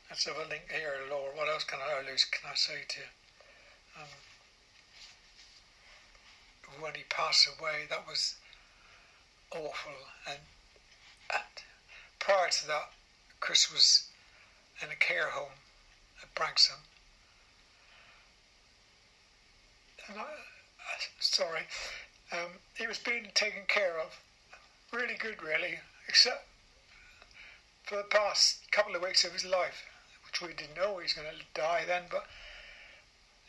let's have a link here, Lord. What else can I say to you? When he passed away, that was awful. And prior to that, Chris was in a care home at Branksome. And he was being taken care of. Really good, really, except for the past couple of weeks of his life, which we didn't know he was going to die then, but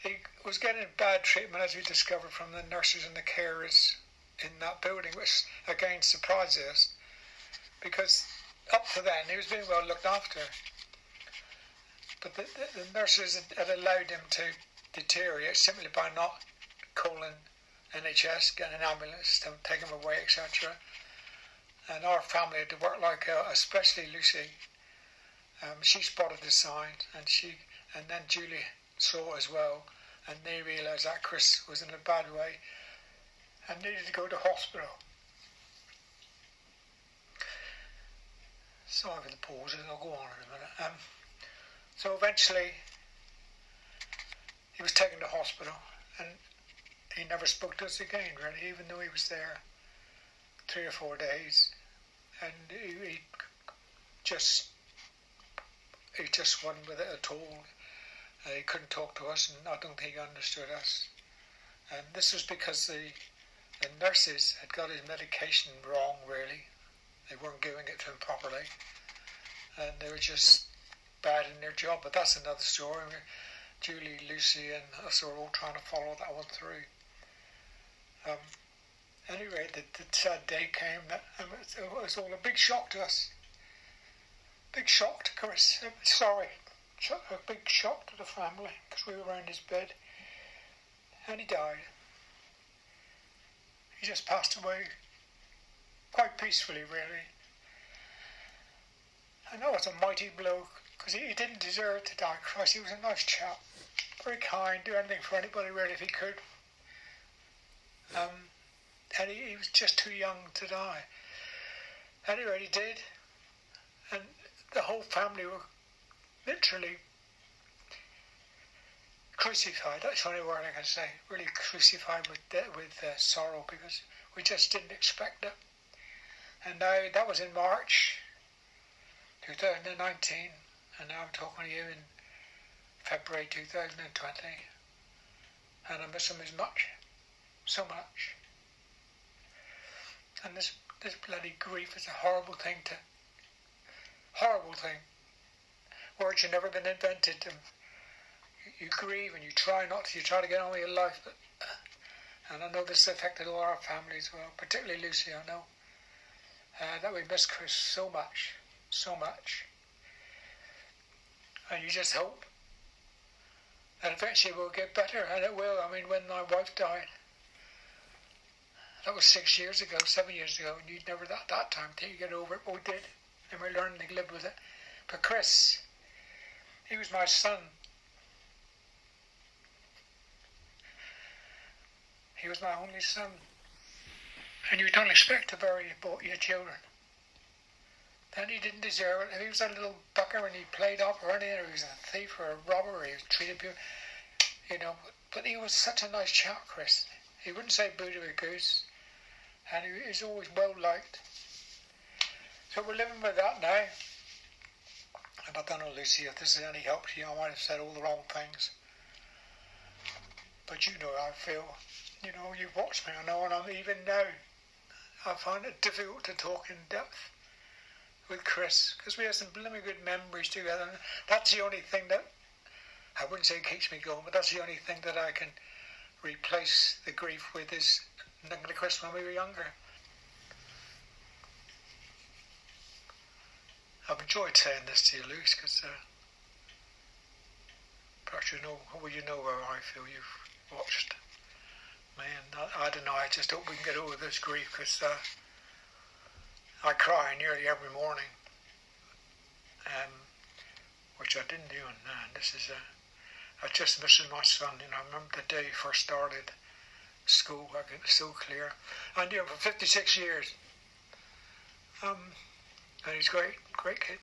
he was getting bad treatment, as we discovered from the nurses and the carers in that building, which again surprised us, because up to then he was being well looked after. But the nurses had allowed him to deteriorate simply by not calling NHS, getting an ambulance to take him away, etc. And our family had to work like hell, especially Lucy. She spotted the sign, and then Julie saw as well, and they realised that Chris was in a bad way and needed to go to hospital. Sorry for the pauses, I'll go on in a minute. So eventually he was taken to hospital, and he never spoke to us again, really, even though he was there 3 or 4 days, and he just wasn't with it at all. He couldn't talk to us, and I don't think he understood us. And this was because the nurses had got his medication wrong, really. They weren't giving it to him properly, and they were just bad in their job. But that's another story. Julie, Lucy, and us are all trying to follow that one through. Anyway, the sad day came. It was all a big shock to us. Big shock to Chris. A big shock to the family, because we were around his bed, and he died. He just passed away quite peacefully, really. I know it's a mighty blow, because he didn't deserve to die. Christ, he was a nice chap, very kind, do anything for anybody really if he could. And he was just too young to die. Anyway, he did, and the whole family were literally crucified. That's the only word I can say. Really crucified with sorrow, because we just didn't expect it. And now that was in March 2019, and now I'm talking to you in February 2020, and I miss him as much, so much. And this bloody grief is a horrible thing. Words have never been invented. You grieve and you try to get on with your life, but and I know this has affected all our family as well, particularly Lucy. I know that we miss Chris so much, and you just hope that eventually we'll get better, and it will. I mean, when my wife died, that was 7 years ago, and you'd never that time till you get over it, but we did, and we learned to live with it. But Chris, he was my son. He was my only son. And you don't expect to bury your children. Then he didn't deserve it. If he was a little bucker and he played up or anything, or he was a thief or a robber, or he was treated people, but he was such a nice chap, Chris. He wouldn't say boo to a goose, and he was always well liked. So we're living with that now. And I don't know, Lucy, if this is any help to you, I might have said all the wrong things. But you know how I feel. You've watched me, I know, and even now, I find it difficult to talk in depth with Chris, because we have some blooming good memories together. And that's the only thing that, I wouldn't say keeps me going, but that's the only thing that I can replace the grief with, is the Chris when we were younger. I've enjoyed saying this to you, Luke, because perhaps you know where I feel. You've watched me, and I don't know, I just hope we can get over this grief, because I cry nearly every morning, which I didn't do, and this is I just missing my son. I remember the day he first started school. I can so clear. I knew him for 56 years, and he's great kid.